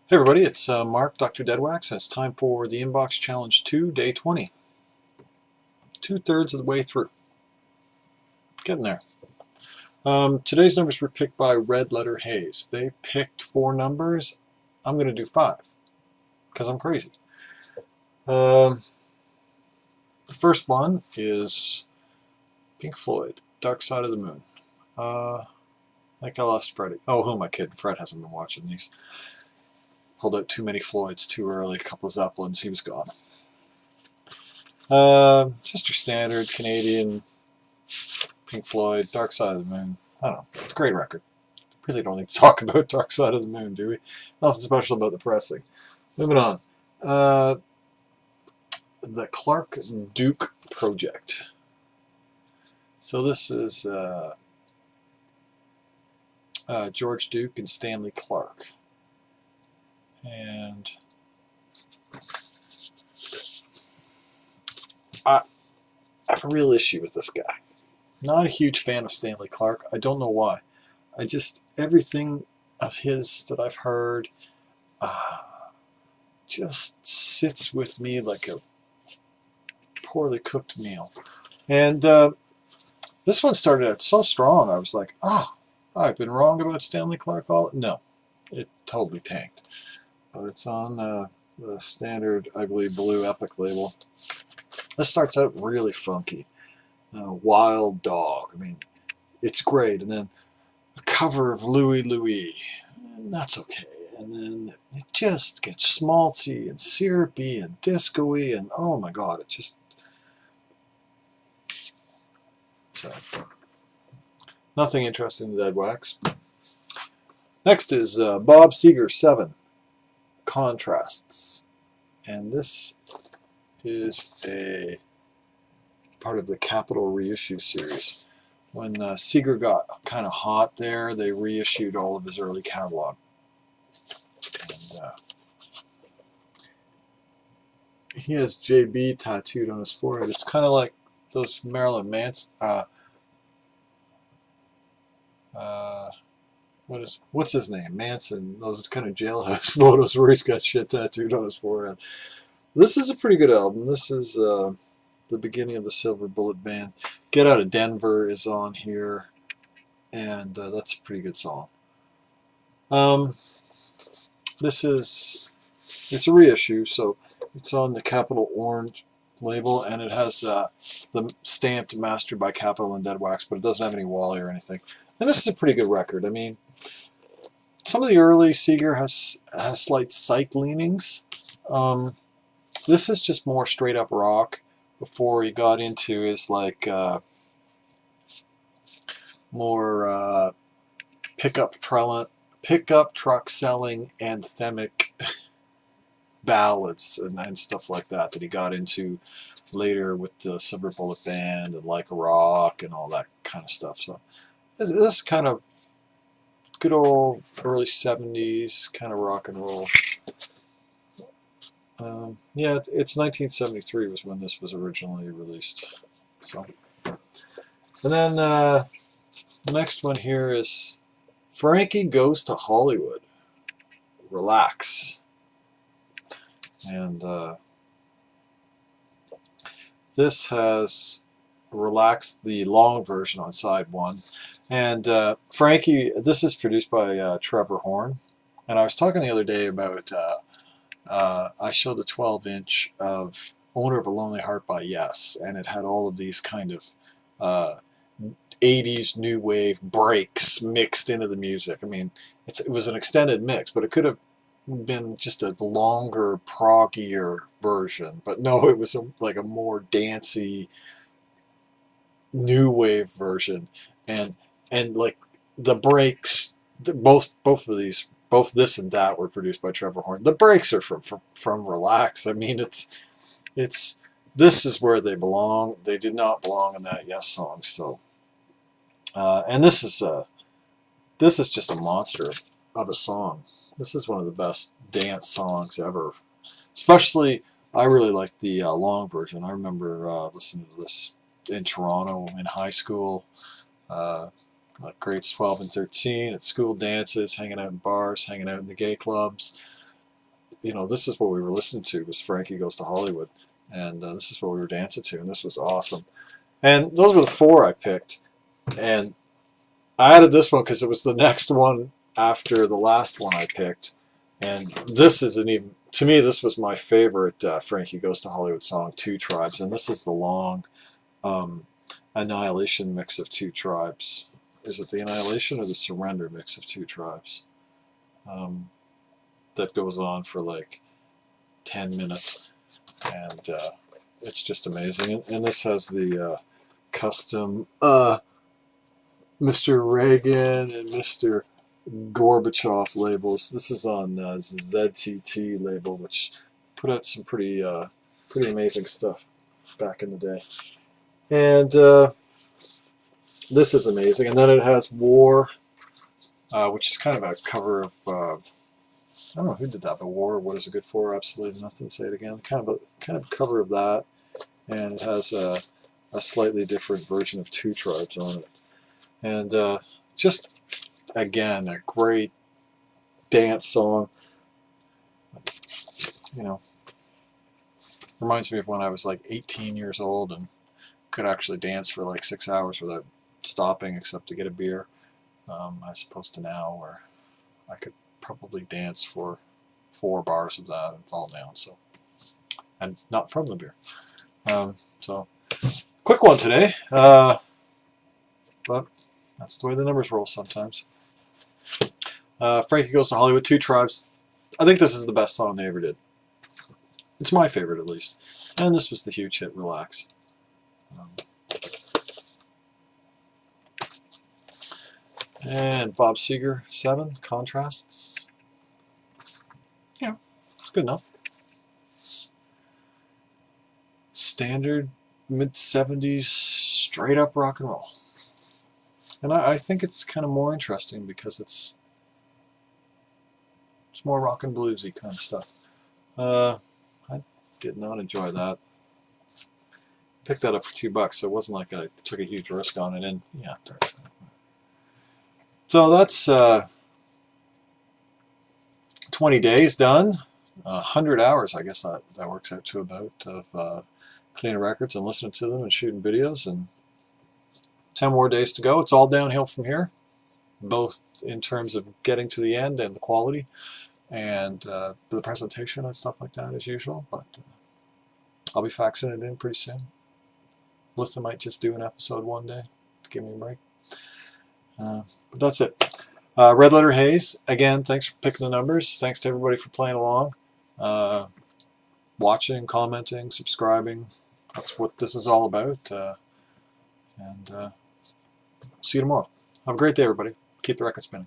Hey everybody, it's Mark, Dr. Deadwax, and it's time for the Inbox Challenge 2, Day 20. 2/3 of the way through. Getting there. Today's numbers were picked by RedLetterHaze. They picked 4 numbers. I'm going to do 5, because I'm crazy. The first one is Pink Floyd, Dark Side of the Moon. I think I lost Freddie. Oh, who am I kidding? Fred hasn't been watching these. Pulled out too many Floyds too early, a couple of Zeppelins, he was gone. Just your standard Canadian Pink Floyd, Dark Side of the Moon. I don't know. It's a great record. Really don't need to talk about Dark Side of the Moon, do we? Nothing special about the pressing. Moving on. The Clarke Duke Project. So this is George Duke and Stanley Clarke. And I have a real issue with this guy. Not a huge fan of Stanley Clarke. I don't know why. Everything of his that I've heard just sits with me like a poorly cooked meal. And this one started out so strong. I was like, I've been wrong about Stanley Clarke all. No, it totally tanked. But it's on the standard ugly blue Epic label. This starts out really funky. Wild Dog. I mean, it's great. And then a cover of Louie Louie. And that's okay. And then it just gets schmaltzy and syrupy and disco-y. And oh my God, it just... So, nothing interesting in Deadwax. Next is Bob Seger 7, Contrasts. And this is a part of the Capitol reissue series. When Seger got kind of hot there, they reissued all of his early catalog. And, he has JB tattooed on his forehead. It's kind of like those Marilyn Manson. What's his name? Manson. Those kind of jailhouse photos where he's got shit tattooed on his forehead. This is a pretty good album. This is the beginning of the Silver Bullet Band. Get Out of Denver is on here, and that's a pretty good song. It's a reissue, so it's on the Capitol Orange label, and it has the stamped mastered by Capitol and Deadwax, but it doesn't have any Wally or anything. And this is a pretty good record. I mean, some of the early Seger has slight psych leanings. This is just more straight up rock before he got into his like more pickup truck selling anthemic ballads and stuff like that he got into later with the Silver Bullet Band and Like a Rock and all that kind of stuff. So this is kind of good old early 70s kind of rock and roll. Yeah, it's 1973 was when this was originally released. So, and then the next one here is Frankie Goes to Hollywood. Relax. And this has Relax, the long version on side 1. And Frankie, this is produced by Trevor Horn. And I was talking the other day about I showed the 12-inch of Owner of a Lonely Heart by Yes, and it had all of these kind of 80s new wave breaks mixed into the music. I mean, it was an extended mix, but it could have been just a longer, proggier version. But no, it was like a more dancey new wave version, and like the breaks, both of these. Both this and that were produced by Trevor Horn. The breaks are from Relax. I mean, it's this is where they belong. They did not belong in that Yes song. So, and this is just a monster of a song. This is one of the best dance songs ever. Especially, I really like the long version. I remember listening to this in Toronto in high school. Like grades 12 and 13 at school dances, hanging out in bars, hanging out in the gay clubs. you know, this is what we were listening to, was Frankie Goes to Hollywood, and this is what we were dancing to, and this was awesome. And those were the 4 I picked, and I added this one because it was the next one after the last one I picked, and this isn't even, to me, this was my favorite Frankie Goes to Hollywood song, 2 Tribes, and this is the long Annihilation mix of 2 Tribes. Is it the Annihilation or the Surrender mix of 2 Tribes? That goes on for like 10 minutes, and it's just amazing. And this has the custom Mr. Reagan and Mr. Gorbachev labels. This is on ZTT label, which put out some pretty amazing stuff back in the day. And this is amazing. And then it has War, which is kind of a cover of I don't know who did that, but War, What Is It Good For? Absolutely Nothing, Say It Again. Kind of a cover of that, and it has a slightly different version of 2 Tribes on it. And just, again, a great dance song. You know, reminds me of when I was like 18 years old and could actually dance for like 6 hours without stopping except to get a beer, as opposed to now where I could probably dance for 4 bars of that and fall down. So, and not from the beer. So, quick one today, but that's the way the numbers roll sometimes. Frankie Goes to Hollywood, 2 Tribes. I think this is the best song they ever did. It's my favorite, at least. And this was the huge hit, Relax. And Bob Seger, 7, Contrasts. Yeah, it's good enough. It's standard mid-70s straight up rock and roll. And I think it's kind of more interesting because it's more rock and bluesy kind of stuff. I did not enjoy that. Picked that up for $2, so it wasn't like I took a huge risk on it. And yeah, so that's 20 days done. 100 hours, I guess that works out to about, of cleaning records and listening to them and shooting videos, and 10 more days to go. It's all downhill from here, both in terms of getting to the end and the quality and the presentation and stuff like that as usual, but I'll be faxing it in pretty soon. Melissa might just do an episode one day to give me a break. But that's it. RedLetterHaze, again, thanks for picking the numbers. Thanks to everybody for playing along, watching, commenting, subscribing. That's what this is all about. And see you tomorrow. Have a great day, everybody. Keep the record spinning.